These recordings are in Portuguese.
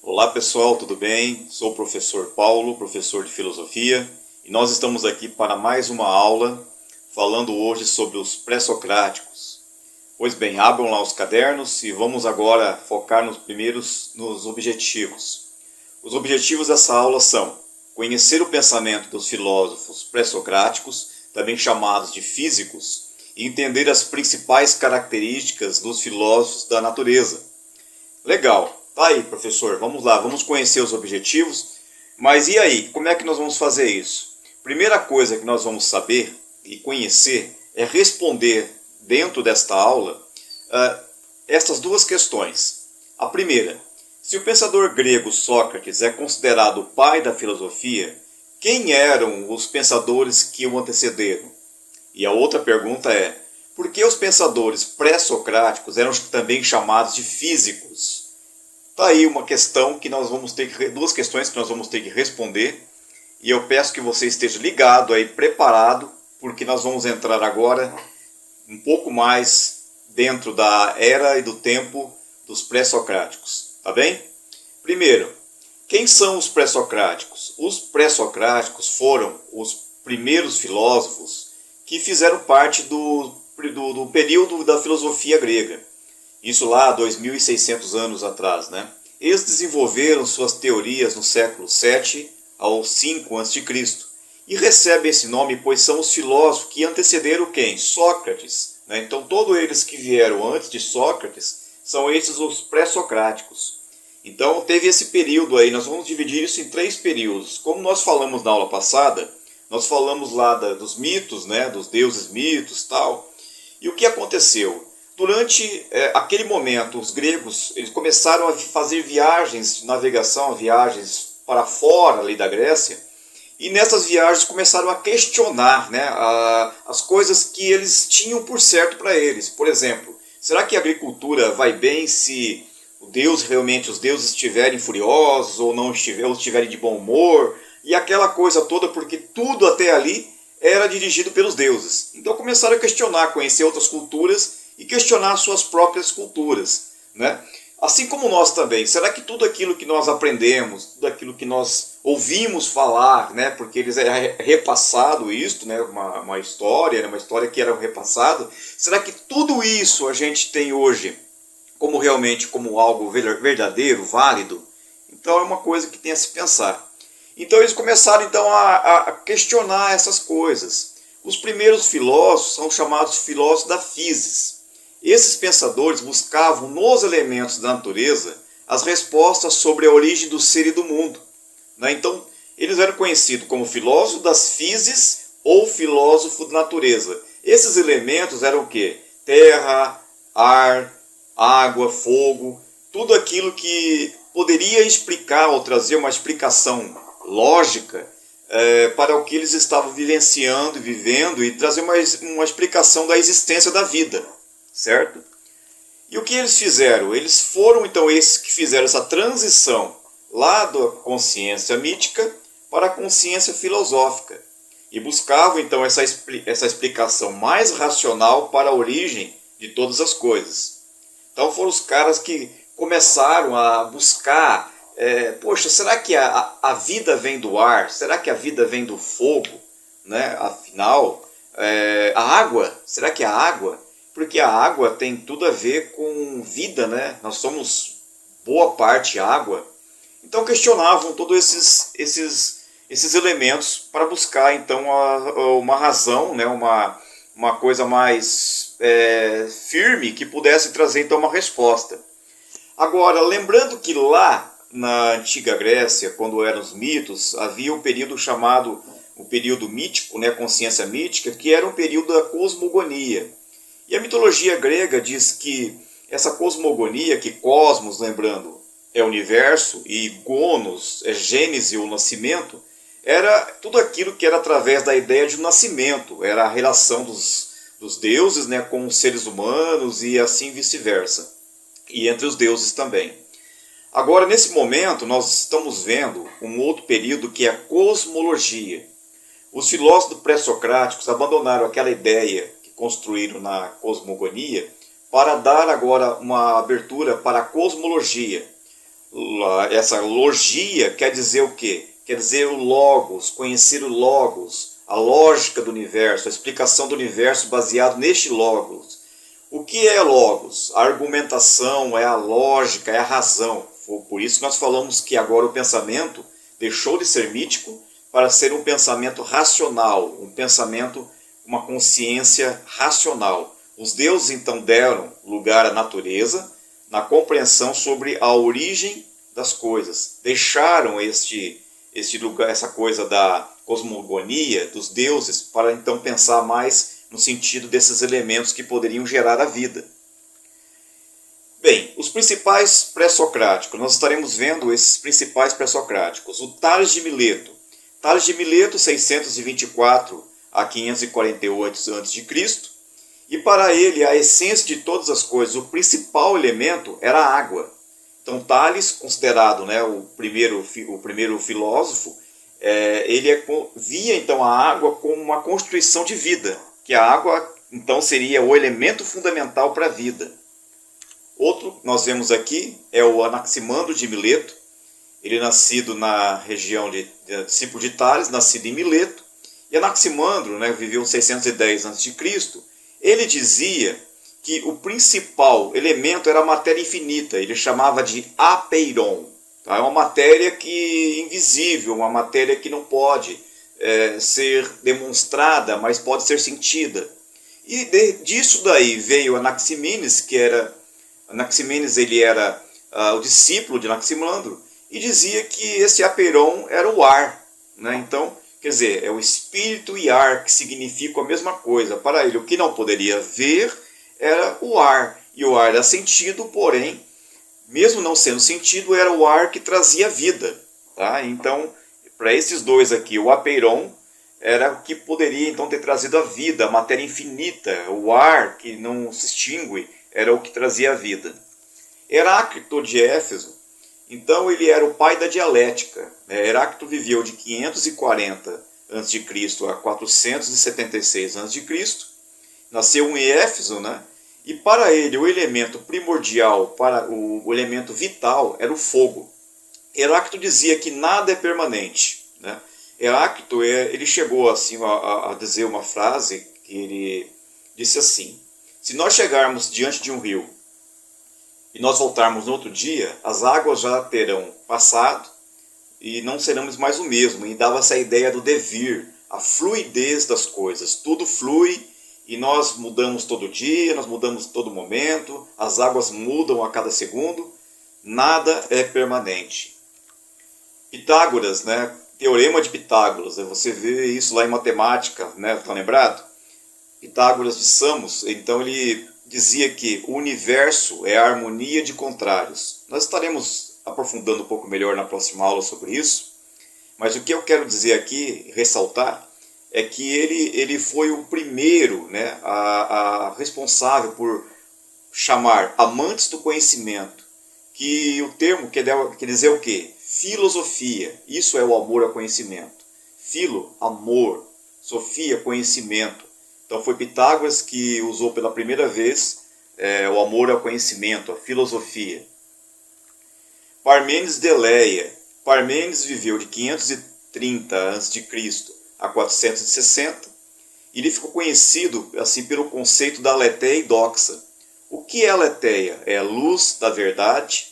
Olá pessoal, tudo bem? Sou o professor Paulo, professor de filosofia, e nós estamos aqui para mais uma aula falando hoje sobre os pré-socráticos. Pois bem, abram lá os cadernos e vamos agora focar nos objetivos. Os objetivos dessa aula são conhecer o pensamento dos filósofos pré-socráticos, também chamados de físicos, e entender as principais características dos filósofos da natureza. Legal. Tá aí, professor. Vamos lá, vamos conhecer os objetivos. Mas e aí, como é que nós vamos fazer isso? Primeira coisa que nós vamos saber e conhecer é responder dentro desta aula estas duas questões. A primeira, se o pensador grego Sócrates é considerado o pai da filosofia, quem eram os pensadores que o antecederam? E a outra pergunta é, por que os pensadores pré-socráticos eram também chamados de físicos? Tá aí uma questão que nós vamos ter que, duas questões que nós vamos ter que responder, e eu peço que você esteja ligado aí, preparado, porque nós vamos entrar agora um pouco mais dentro da era e do tempo dos pré-socráticos, tá bem? Primeiro, quem são os pré-socráticos? Os pré-socráticos foram os primeiros filósofos que fizeram parte do período da filosofia grega. Isso lá há 2.600 anos atrás, né? Eles desenvolveram suas teorias no século 7 ao 5 a.C. E recebem esse nome pois são os filósofos que antecederam quem? Sócrates. Né? Então todos eles que vieram antes de Sócrates são esses os pré-socráticos. Então teve esse período aí, nós vamos dividir isso em três períodos. Como nós falamos na aula passada, nós falamos lá dos mitos, né? Dos deuses mitos e tal. E o que aconteceu? Durante aquele momento, os gregos eles começaram a fazer viagens de navegação, viagens para fora ali da Grécia, e nessas viagens começaram a questionar, né, as coisas que eles tinham por certo para eles. Por exemplo, será que a agricultura vai bem se os deuses estiverem furiosos ou não ou estiverem de bom humor? E aquela coisa toda, porque tudo até ali era dirigido pelos deuses. Então começaram a questionar, conhecer outras culturas e questionar suas próprias culturas, né? Assim como nós também, será que tudo aquilo que nós aprendemos, tudo aquilo que nós ouvimos falar, né, porque eles é repassado isto, né, uma história, né, uma história que era repassado, será que tudo isso a gente tem hoje como realmente como algo verdadeiro, válido? Então é uma coisa que tem a se pensar. Então eles começaram então a questionar essas coisas. Os primeiros filósofos são chamados filósofos da physis. Esses pensadores buscavam nos elementos da natureza as respostas sobre a origem do ser e do mundo. Né? Então, eles eram conhecidos como filósofos das physis ou filósofo da natureza. Esses elementos eram o quê? Terra, ar, água, fogo, tudo aquilo que poderia explicar ou trazer uma explicação lógica para o que eles estavam vivenciando e vivendo e trazer uma explicação da existência da vida. Certo? E o que eles fizeram? Eles foram então esses que fizeram essa transição lá da consciência mítica para a consciência filosófica e buscavam então essa explicação mais racional para a origem de todas as coisas. Então foram os caras que começaram a buscar, poxa, será que a vida vem do ar? Será que a vida vem do fogo? Né? Afinal, a água, será que a água? Porque a água tem tudo a ver com vida, né? Nós somos boa parte água. Então questionavam todos esses elementos para buscar então uma razão, né? uma coisa mais firme que pudesse trazer então uma resposta. Agora, lembrando que lá na antiga Grécia, quando eram os mitos, havia um período chamado o período mítico, né? Consciência mítica, que era um período da cosmogonia. E a mitologia grega diz que essa cosmogonia, que cosmos, lembrando, é universo, e gonos é gênese ou nascimento, era tudo aquilo que era através da ideia de um nascimento, era a relação dos deuses, né, com os seres humanos e assim vice-versa, e entre os deuses também. Agora, nesse momento, nós estamos vendo um outro período que é a cosmologia. Os filósofos pré-socráticos abandonaram aquela ideia construíram na cosmogonia para dar agora uma abertura para a cosmologia. essa logia quer dizer o quê? Quer dizer o logos, conhecer o logos, a lógica do universo, a explicação do universo baseado neste logos. O que é logos? A argumentação, é a lógica, é a razão. Por isso nós falamos que agora o pensamento deixou de ser mítico para ser um pensamento racional, um pensamento, uma consciência racional. Os deuses então deram lugar à natureza na compreensão sobre a origem das coisas. Deixaram este lugar, essa coisa da cosmogonia dos deuses, para então pensar mais no sentido desses elementos que poderiam gerar a vida. Bem, os principais pré-socráticos, nós estaremos vendo esses principais pré-socráticos. O Tales de Mileto. Tales de Mileto, 624 a 548 a.C., e para ele a essência de todas as coisas, o principal elemento era a água. Então Tales, considerado, né, o primeiro filósofo, ele via então a água como uma constituição de vida, que a água então seria o elemento fundamental para a vida. Outro que nós vemos aqui é o Anaximandro de Mileto. Ele é nascido na região discípulo de Tales, nascido em Mileto. E Anaximandro, né, viveu 610 a.C., ele dizia que o principal elemento era a matéria infinita. Ele chamava de apeiron. Tá? É uma matéria invisível, uma matéria que não pode ser demonstrada, mas pode ser sentida. E disso daí veio Anaximenes, Anaximenes ele era o discípulo de Anaximandro, e dizia que esse apeiron era o ar. Né? Então, quer dizer, é o espírito e ar que significam a mesma coisa. Para ele, o que não poderia ver era o ar. E o ar era sentido, porém, mesmo não sendo sentido, era o ar que trazia vida. Tá? Então, para esses dois aqui, o apeiron era o que poderia então ter trazido a vida, a matéria infinita, o ar que não se extingue, era o que trazia a vida. Heráclito de Éfeso, então ele era o pai da dialética. Heráclito viveu de 540 a.C. a 476 a.C., nasceu em Éfeso, né? E para ele o elemento primordial, o elemento vital, era o fogo. Heráclito dizia que nada é permanente. Né? Heráclito ele chegou assim, a dizer uma frase que ele disse assim: se nós chegarmos diante de um rio e nós voltarmos no outro dia, as águas já terão passado e não seremos mais o mesmo. E dava essa ideia do devir, a fluidez das coisas. Tudo flui e nós mudamos todo dia, nós mudamos todo momento, as águas mudam a cada segundo, nada é permanente. Pitágoras, né? Teorema de Pitágoras, você vê isso lá em matemática, né? Tá lembrado? Pitágoras de Samos, então ele dizia que o universo é a harmonia de contrários. Nós estaremos aprofundando um pouco melhor na próxima aula sobre isso, mas o que eu quero dizer aqui, ressaltar, é que ele foi o primeiro, né, a responsável por chamar amantes do conhecimento, que o termo quer dizer o quê? Filosofia. Isso é o amor ao conhecimento. Filo, amor. Sofia, conhecimento. Então foi Pitágoras que usou pela primeira vez o amor ao conhecimento, a filosofia. Parmênides de Eleia. Parmênides viveu de 530 a.C. a 460. E ele ficou conhecido assim pelo conceito da aletheia e doxa. O que é aletheia? É a luz da verdade,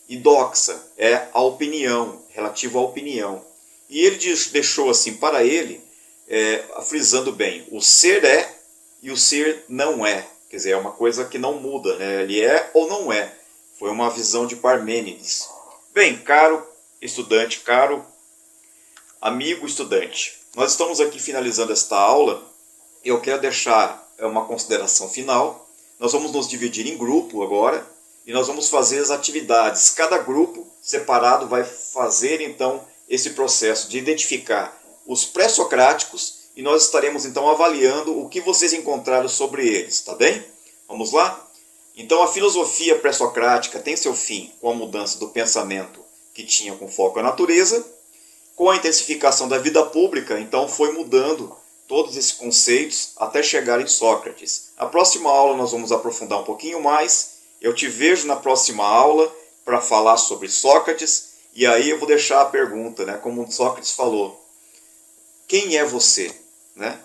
e doxa é a opinião, relativo à opinião. E ele deixou assim para ele, frisando bem, o ser é e o ser não é. Quer dizer, é uma coisa que não muda, né? Ele é ou não é. Foi uma visão de Parmênides. Bem, caro estudante, caro amigo estudante, nós estamos aqui finalizando esta aula. Eu quero deixar uma consideração final. Nós vamos nos dividir em grupo agora e nós vamos fazer as atividades. Cada grupo separado vai fazer então esse processo de identificar os pré-socráticos e nós estaremos então avaliando o que vocês encontraram sobre eles, tá bem? Vamos lá? Então a filosofia pré-socrática tem seu fim com a mudança do pensamento que tinha com foco à natureza. Com a intensificação da vida pública, então foi mudando todos esses conceitos até chegar em Sócrates. Na próxima aula nós vamos aprofundar um pouquinho mais. Eu te vejo na próxima aula. para falar sobre Sócrates, e aí eu vou deixar a pergunta, né? Como Sócrates falou, quem é você? Né?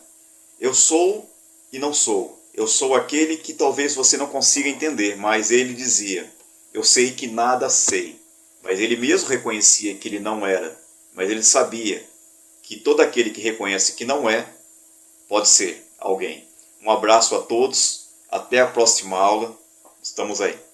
Eu sou e não sou. Eu sou aquele que talvez você não consiga entender, mas ele dizia, eu sei que nada sei. Mas ele mesmo reconhecia que ele não era, mas ele sabia que todo aquele que reconhece que não é, pode ser alguém. Um abraço a todos, até a próxima aula, estamos aí.